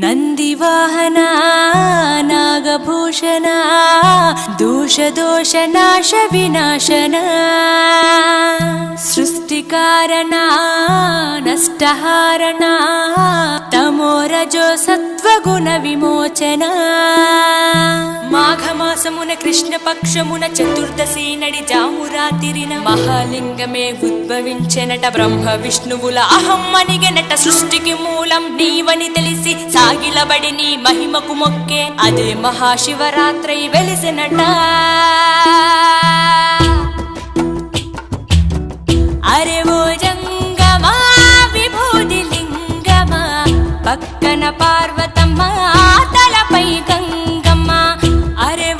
ನಂದಿವಾಹನ ನಾಗಭೂಷಣ ದೋಷ ನಾಶ ವಿನಾಶನ ಸೃಷ್ಟಿಕಾರಣ ನಷ್ಟಹಾರಣ తమోరజో సత్వగుణ విమోచన మాఘమాసమున కృష్ణపక్షమున చతుర్దశి నడి జామురాతిరిన మహాలింగమే ఉద్భవించెనట. బ్రహ్మ విష్ణువుల అహం అనిగెనట. సృష్టికి మూలం నీవని తెలిసి సాగిలబడి నీ మహిమకు మొక్కే అదే మహాశివరాత్రి వెలిసినట. అరే ఓ జంగమా విభూది లింగమా పక్కన పార్వతమ్మ తలపై గంగమ్మ. అరే